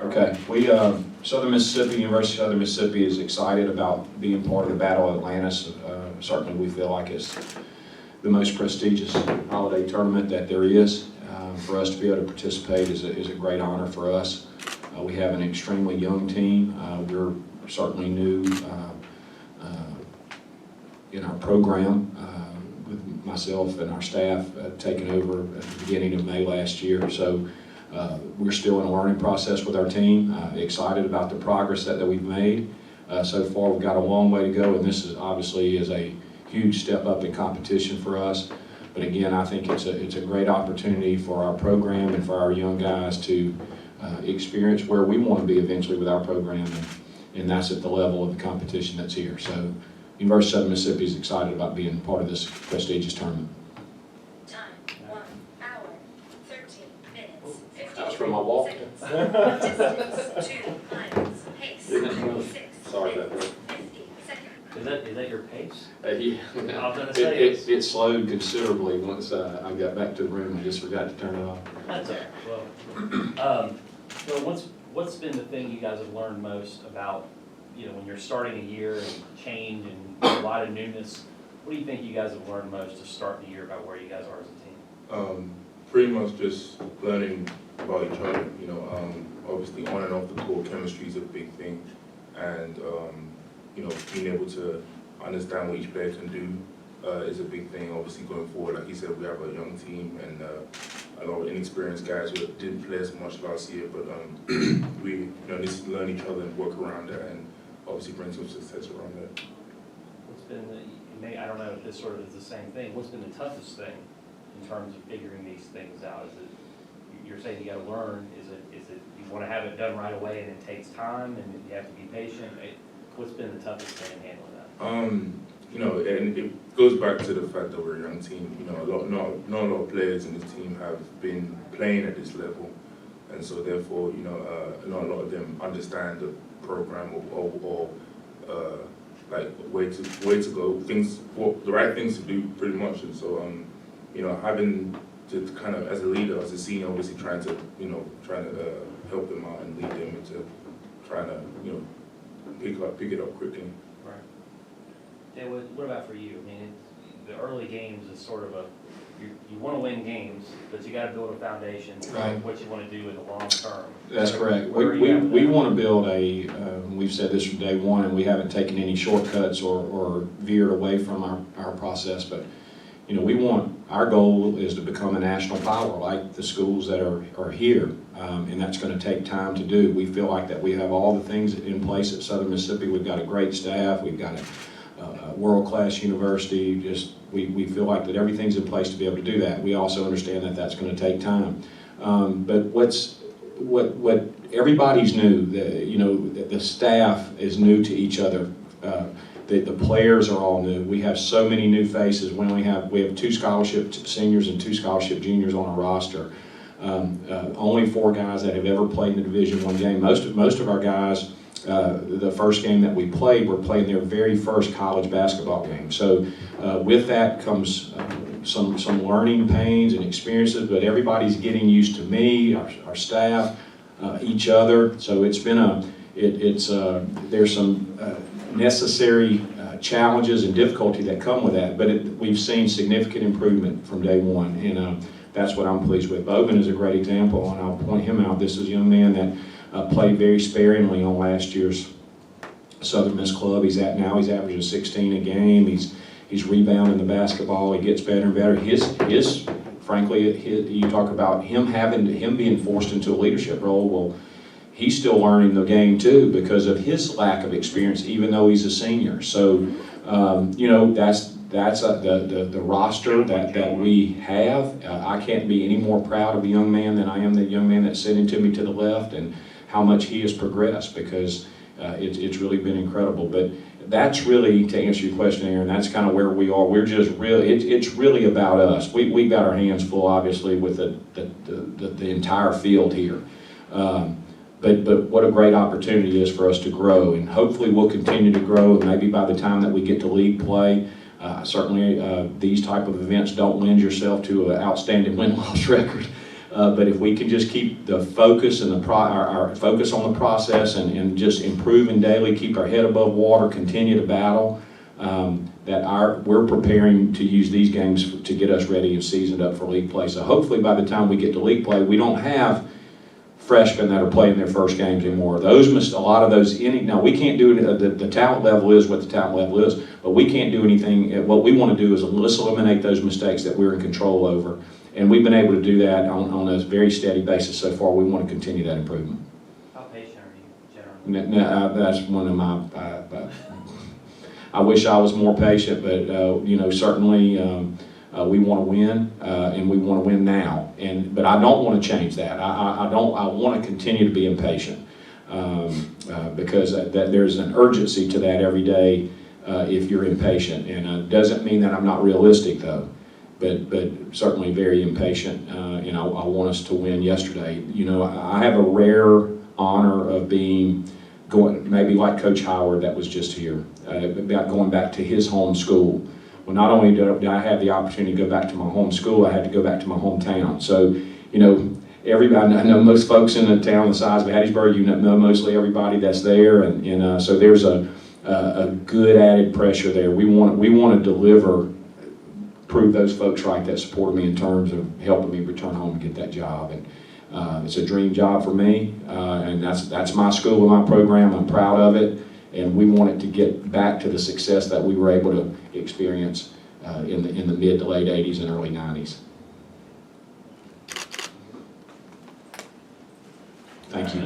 Okay, Southern Mississippi, University of Southern Mississippi is excited about being part of the Battle of Atlantis. Certainly we feel like it's the most prestigious holiday tournament that there is. For us to be able to participate is a great honor for us. We have an extremely young team. We're certainly new in our program, with myself and our staff taking over at the beginning of May last year. So we're still in a learning process with our team. Excited about the progress that we've made. So far we've got a long way to go, and this is obviously a huge step up in competition for us. But again, I think it's a great opportunity for our program and for our young guys to experience where we want to be eventually with our program, and that's at the level of the competition that's here. So University of Southern Mississippi is excited about being part of this prestigious tournament. Time, 1 hour, 13 minutes, 50 That was from my walk. Distance, 2 miles, pace, 6 Sorry about that. 50 seconds. Is that your pace? Yeah. I was gonna say It slowed considerably once I got back to the room. I just forgot to turn it off. That's all right. Well, what's been the thing you guys have learned most about, when you're starting a year and change and a lot of newness? What do you think you guys have learned most to start the year about where you guys are as a team? Pretty much just learning about each other. Obviously on and off the court, chemistry is a big thing, and being able to understand what each player can do is a big thing. Obviously going forward, like you said, we have a young team and a lot of inexperienced guys who didn't play as much last year, but we need to learn each other and work around that, and obviously bring some success around that. What's been I don't know if this sort of is the same thing. What's been the toughest thing in terms of figuring these things out? Is it, you're saying you got to learn? Is it you want to have it done right away and it takes time and you have to be patient? What's been the toughest thing in handling that? And it goes back to the fact that we're a young team. Not a lot of players in this team have been playing at this level, and so therefore, not a lot of them understand the program or like way to go, the right things to do, pretty much. And so, having to kind of, as a leader, as a senior, obviously trying to help them out and lead them into trying to, pick it up quickly. Right. Yeah, what about for you? I mean, the early games is sort of you want to win games, but you got to build a foundation for Right. what you want to do in the long term. That's correct. Where are you at with We that? want to build we've said this from day one, and we haven't taken any shortcuts or veered away from our process, but our goal is to become a national power like the schools that are here, and that's going to take time to do. We feel like that we have all the things in place at Southern Mississippi. We've got a great staff, we've got a world-class university. We feel like that everything's in place to be able to do that. We also understand that that's going to take time. But what everybody's new. The staff is new to each other. The players are all new. We have so many new faces. We have 2 scholarship seniors and 2 scholarship juniors on our roster. Only 4 guys that have ever played in the Division I game. Most of our guys, the first game that we played, were playing their very first college basketball game. So with that comes some learning pains and experiences, but everybody's getting used to me, our staff, each other. So it's been there's some necessary challenges and difficulty that come with that, but we've seen significant improvement from day one, and that's what I'm pleased with. Bogan is a great example, and I'll point him out. This is a young man that played very sparingly on last year's Southern Miss club. He's averaging 16 a game. He's rebounding the basketball. He gets better and better. Frankly, you talk about him being forced into a leadership role. Well, he's still learning the game too because of his lack of experience, even though he's a senior. So, that's the roster that we have. I can't be any more proud of the young man than I am the young man that's sitting to me to the left, and how much he has progressed, because it's really been incredible. But that's really, to answer your question, Aaron, that's kind of where we are. We're just it's really about us. We've got our hands full, obviously, with the entire field here. But what a great opportunity it is for us to grow, and hopefully we'll continue to grow, and maybe by the time that we get to league play, certainly these type of events don't lend yourself to an outstanding win-loss record, But if we can just keep the focus and our focus on the process and just improving daily, keep our head above water, continue to battle, we're preparing to use these games to get us ready and seasoned up for league play. So hopefully by the time we get to league play, we don't have freshmen that are playing their first games anymore. A lot of those, now we can't do it, the talent level is what the talent level is, but we can't do anything. What we want to do is let's eliminate those mistakes that we're in control over. And we've been able to do that on a very steady basis so far. We want to continue that improvement. How patient are you generally? That's one of my, I wish I was more patient, but certainly we want to win, and we want to win now. But I don't want to change that. I want to continue to be impatient, because there's an urgency to that every day if you're impatient. And it doesn't mean that I'm not realistic though, but certainly very impatient. And I want us to win yesterday. I have a rare honor of going maybe like Coach Howard that was just here, about going back to his home school. Well, not only did I have the opportunity to go back to my home school, I had to go back to my hometown. So, everybody, I know most folks in the town the size of Hattiesburg, mostly everybody that's there, and so there's a good added pressure there. We want to deliver, prove those folks right that supported me in terms of helping me return home and get that job. And it's a dream job for me, and that's my school and my program. I'm proud of it, and we want it to get back to the success that we were able to experience in the mid to late 80s and early 90s. Thank you.